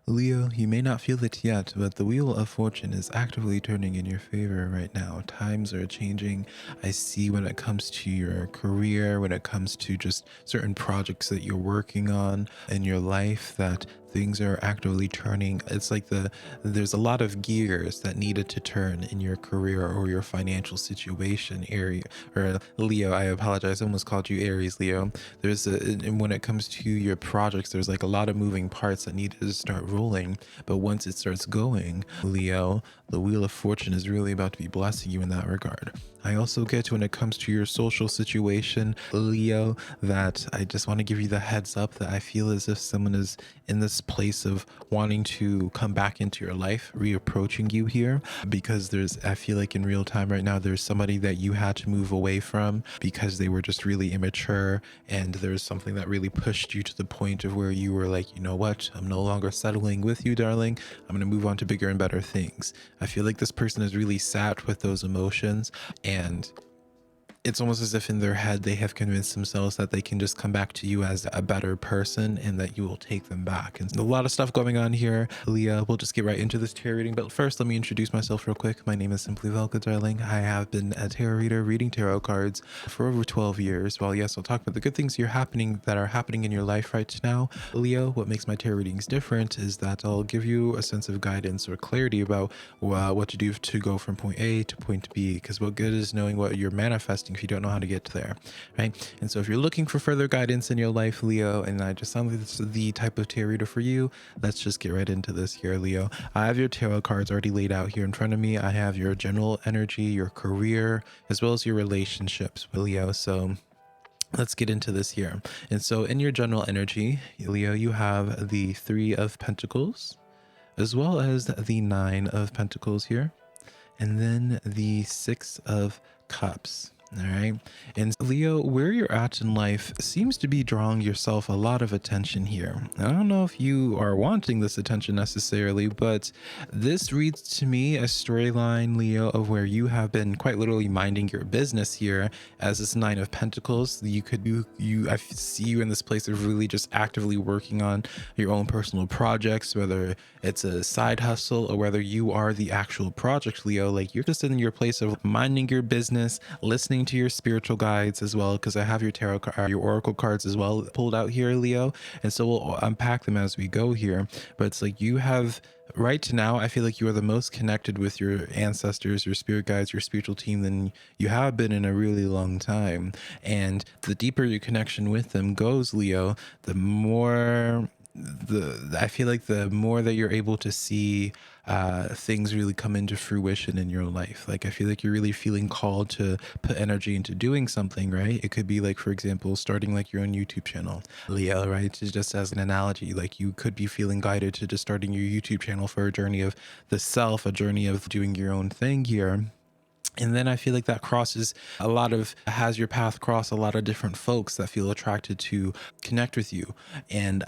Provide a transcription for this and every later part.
Leo, you may not feel it yet, but the wheel of fortune is actively turning in your favor right now. Times are changing. I see when it comes to your career, when it comes to just certain projects that you're working on in your life, that things are actively turning. It's like there's a lot of gears that needed to turn in your career or your financial situation area. Or Leo, I apologize, I almost called you Aries, Leo. And when it comes to your projects, there's like a lot of moving parts that needed to start rolling. But once it starts going, Leo, the wheel of fortune is really about to be blessing you in that regard. I also get when it comes to your social situation, Leo, that I just want to give you the heads up that I feel as if someone is in this place of wanting to come back into your life, reapproaching you here, because I feel like in real time right now, there's somebody that you had to move away from because they were just really immature, and there's something that really pushed you to the point of where you were like, you know what, I'm no longer settling with you, darling. I'm going to move on to bigger and better things. I feel like this person has really sat with those emotions, and it's almost as if in their head they have convinced themselves that they can just come back to you as a better person and that you will take them back. And a lot of stuff going on here, Leah. We'll just get right into this tarot reading. But first, let me introduce myself real quick. My name is SimplyVelca, darling. I have been a tarot reader reading tarot cards for over 12 years. Well, yes, I'll talk about the good things that are happening in your life right now. Leo, what makes my tarot readings different is that I'll give you a sense of guidance or clarity about what to do to go from point A to point B. Because what good is knowing what you're manifesting if you don't know how to get there, right? And so if you're looking for further guidance in your life, Leo, and I just sound like this is the type of tarot reader for you, let's just get right into this here, Leo. I have your tarot cards already laid out here in front of me. I have your general energy, your career, as well as your relationships, Leo. So let's get into this here. And so in your general energy, Leo, you have the Three of Pentacles, as well as the Nine of Pentacles here, and then the Six of Cups. All right. And Leo, where you're at in life seems to be drawing yourself a lot of attention here. I don't know if you are wanting this attention necessarily, but this reads to me a storyline, Leo, of where you have been quite literally minding your business here as this Nine of Pentacles. I see you in this place of really just actively working on your own personal projects, whether it's a side hustle or whether you are the actual project, Leo. Like you're just in your place of minding your business, listening to your spiritual guides as well, because I have your your oracle cards as well pulled out here, Leo, and so we'll unpack them as we go here. But it's like you have right now, I feel like you are the most connected with your ancestors, your spirit guides, your spiritual team than you have been in a really long time. And the deeper your connection with them goes, Leo, the more I feel like the more that you're able to see things really come into fruition in your life. Like I feel like you're really feeling called to put energy into doing something, right? It could be like, for example, starting like your own YouTube channel, Leo, right? Just as an analogy, like you could be feeling guided to just starting your YouTube channel for a journey of the self, a journey of doing your own thing here. And then I feel like that has your path cross a lot of different folks that feel attracted to connect with you. And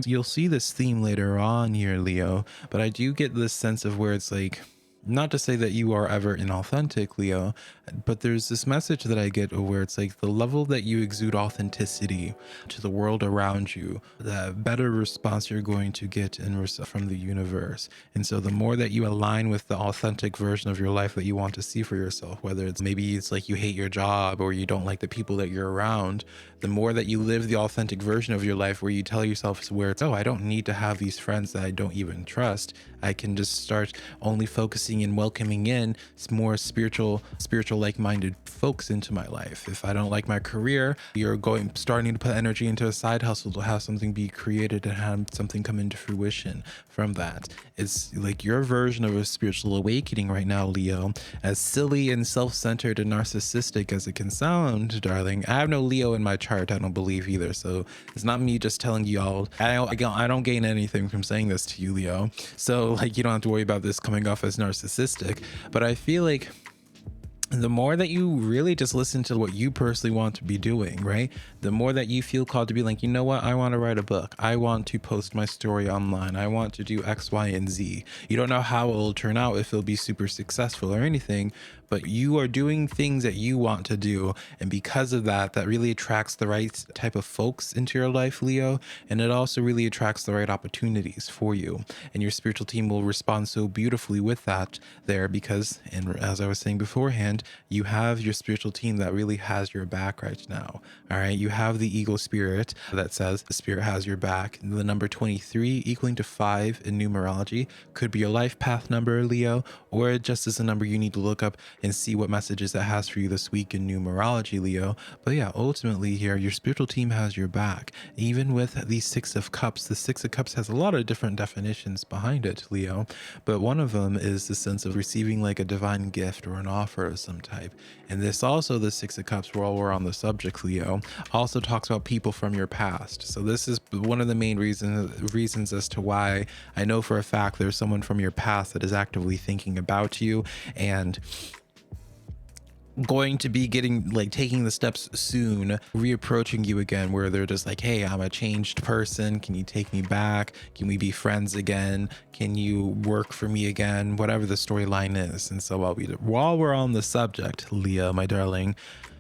you'll see this theme later on here, Leo, but I do get this sense of where it's like, not to say that you are ever inauthentic, Leo, but there's this message that I get where it's like the level that you exude authenticity to the world around you, the better response you're going to get from the universe. And so the more that you align with the authentic version of your life that you want to see for yourself, whether it's like you hate your job or you don't like the people that you're around, the more that you live the authentic version of your life where you tell yourself oh, I don't need to have these friends that I don't even trust. I can just start only focusing and welcoming in more spiritual like-minded folks into my life. If I don't like my career, you're starting to put energy into a side hustle to have something be created and have something come into fruition from that. It's like your version of a spiritual awakening right now, Leo. As silly and self-centered and narcissistic as it can sound, darling, I have no Leo in my chart, I don't believe either. So it's not me just telling you all. I don't gain anything from saying this to you, Leo. So like you don't have to worry about this coming off as narcissistic. But I feel like the more that you really just listen to what you personally want to be doing, right? The more that you feel called to be like, you know what? I want to write a book. I want to post my story online. I want to do X, Y, and Z. You don't know how it will turn out, if it'll be super successful or anything, but you are doing things that you want to do. And because of that, that really attracts the right type of folks into your life, Leo. And it also really attracts the right opportunities for you. And your spiritual team will respond so beautifully with that there because, and as I was saying beforehand, you have your spiritual team that really has your back right now. All right. You have the eagle spirit that says the spirit has your back. The number 23 equaling to 5 in numerology could be your life path number, Leo, or it just is a number you need to look up and see what messages it has for you this week in numerology, Leo. But yeah, ultimately here, your spiritual team has your back. Even with the 6 of cups, the 6 of cups has a lot of different definitions behind it, Leo. But one of them is the sense of receiving like a divine gift or an offer of some type. And this also, the 6 of cups, while we're on the subject, Leo, also talks about people from your past. So this is one of the main reasons as to why I know for a fact there's someone from your past that is actively thinking about you and going to be getting like taking the steps soon, reapproaching you again, where they're just like, hey, I'm a changed person, can you take me back, can we be friends again, can you work for me again, whatever the storyline is. And so while we're on the subject, Leah, my darling,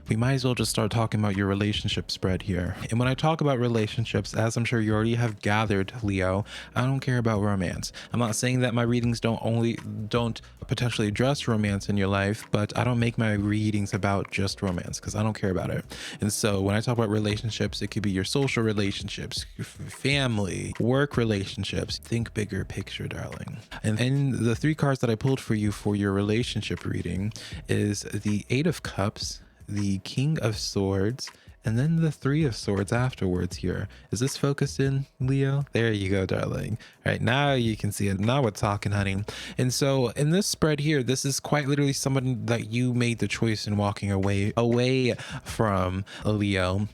we might as well just start talking about your relationship spread here. And when I talk about relationships, as I'm sure you already have gathered, Leo, I don't care about romance. I'm not saying that my readings don't potentially address romance in your life, but I don't make my readings about just romance because I don't care about it. And so when I talk about relationships, it could be your social relationships, family, work relationships. Think bigger picture, darling. And the 3 cards that I pulled for you for your relationship reading is the 8 of Cups, the King of Swords, and then the 3 of Swords afterwards here. Is this focused in, Leo? There you go, darling. All right, now you can see it. Now we're talking, honey. And so in this spread here, this is quite literally someone that you made the choice in walking away from, Leo.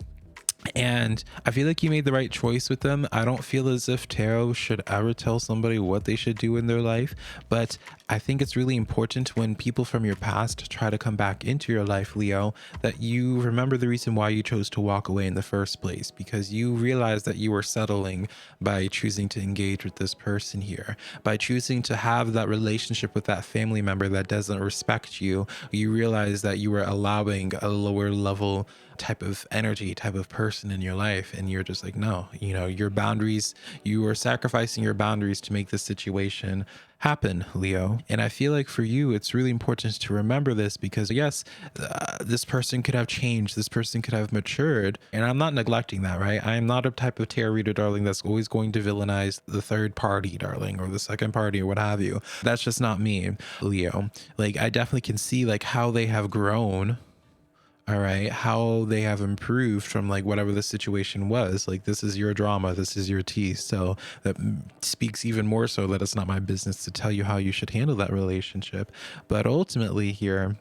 And I feel like you made the right choice with them. I don't feel as if tarot should ever tell somebody what they should do in their life, but I think it's really important when people from your past try to come back into your life, Leo, that you remember the reason why you chose to walk away in the first place, because you realize that you were settling by choosing to engage with this person here, by choosing to have that relationship with that family member that doesn't respect you. You realize that you were allowing a lower level type of energy, type of person in your life, and you're just like, no, you know, your boundaries, you are sacrificing your boundaries to make this situation happen, Leo. And I feel like for you, it's really important to remember this because yes, this person could have changed, this person could have matured, and I'm not neglecting that, right? I am not a type of tarot reader, darling, that's always going to villainize the third party, darling, or the second party or what have you. That's just not me, Leo. Like, I definitely can see like how they have grown, all right, how they have improved from like whatever the situation was. Like, this is your drama, this is your tea, so that speaks even more so that it's not my business to tell you how you should handle that relationship. But ultimately here,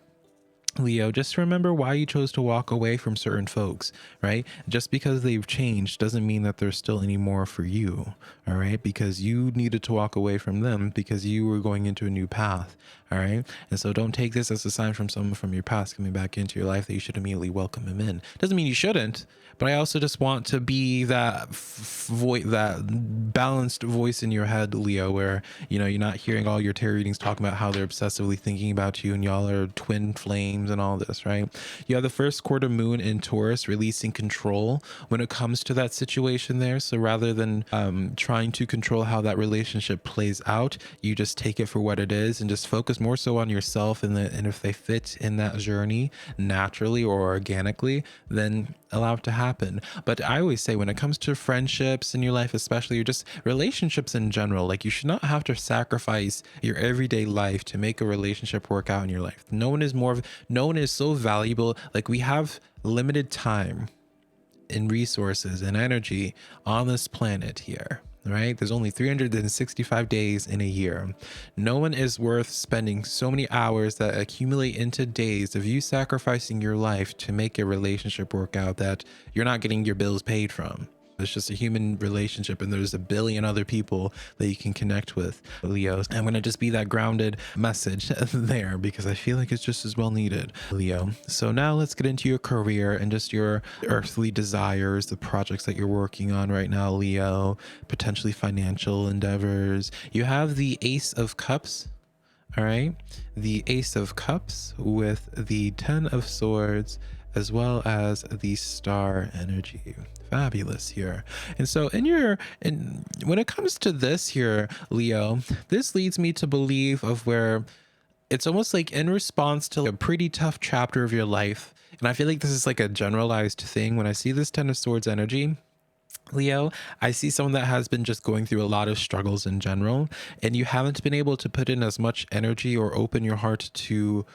Leo, just remember why you chose to walk away from certain folks, right? Just because they've changed doesn't mean that there's still any more for you, all right? Because you needed to walk away from them because you were going into a new path, all right? And so don't take this as a sign from someone from your past coming back into your life that you should immediately welcome him in. Doesn't mean you shouldn't, but I also just want to be that that balanced voice in your head, Leo, where, you know, you're not hearing all your tarot readings talking about how they're obsessively thinking about you and y'all are twin flames and all this, right? You have the first quarter moon in Taurus, releasing control when it comes to that situation there. So rather than trying to control how that relationship plays out, you just take it for what it is and just focus more so on yourself, and if they fit in that journey naturally or organically, then allow it to happen. But I always say when it comes to friendships in your life, especially, or just relationships in general, like, you should not have to sacrifice your everyday life to make a relationship work out in your life. No one is so valuable. Like, we have limited time and resources and energy on this planet here, right? There's only 365 days in a year. No one is worth spending so many hours that accumulate into days of you sacrificing your life to make a relationship work out that you're not getting your bills paid from. It's just a human relationship, and there's a billion other people that you can connect with, Leo. I'm going to just be that grounded message there because I feel like it's just as well needed, Leo. So now let's get into your career and just your earthly desires, the projects that you're working on right now, Leo, potentially financial endeavors. You have the Ace of Cups. All right. The Ace of Cups with the Ten of Swords, as well as the Star energy. Fabulous here. And so and when it comes to this here, Leo, this leads me to believe of where it's almost like in response to a pretty tough chapter of your life. And I feel like this is like a generalized thing. When I see this Ten of Swords energy, Leo, I see someone that has been just going through a lot of struggles in general, and you haven't been able to put in as much energy or open your heart to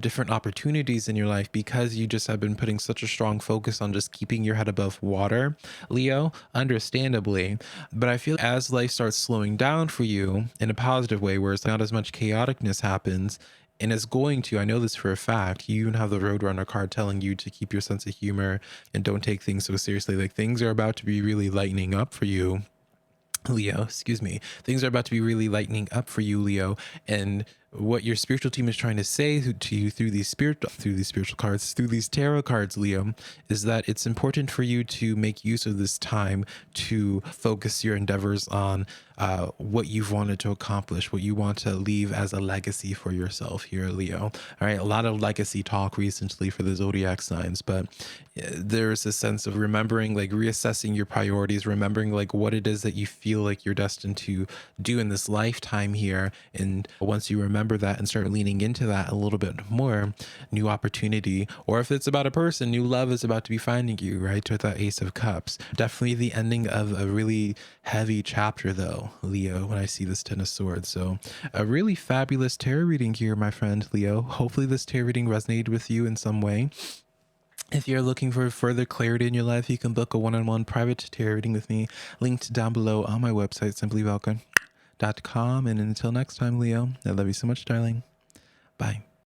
different opportunities in your life because you just have been putting such a strong focus on just keeping your head above water, Leo, understandably. But I feel as life starts slowing down for you in a positive way, where it's not as much chaoticness happens, and it's going to, I know this for a fact, you even have the Roadrunner card telling you to keep your sense of humor and don't take things so seriously. Like things are about to be really lightening up for you, Leo, excuse me. Things are about to be really lightening up for you, Leo. And what your spiritual team is trying to say to you through these spiritual cards, through these tarot cards, Leo, is that it's important for you to make use of this time to focus your endeavors on what you've wanted to accomplish, what you want to leave as a legacy for yourself here, Leo. All right, a lot of legacy talk recently for the Zodiac signs, but there's a sense of remembering, like reassessing your priorities, remembering like what it is that you feel like you're destined to do in this lifetime here. And once you remember that and start leaning into that a little bit more, new opportunity, or if it's about a person, new love is about to be finding you, right? With that Ace of Cups. Definitely the ending of a really heavy chapter though, Leo, when I see this Ten of Swords. So a really fabulous tarot reading here, my friend Leo. Hopefully this tarot reading resonated with you in some way. If you're looking for further clarity in your life, you can book a one-on-one private tarot reading with me, linked down below on my website, SimplyVelca.com. And until next time, Leo, I love you so much, darling. Bye.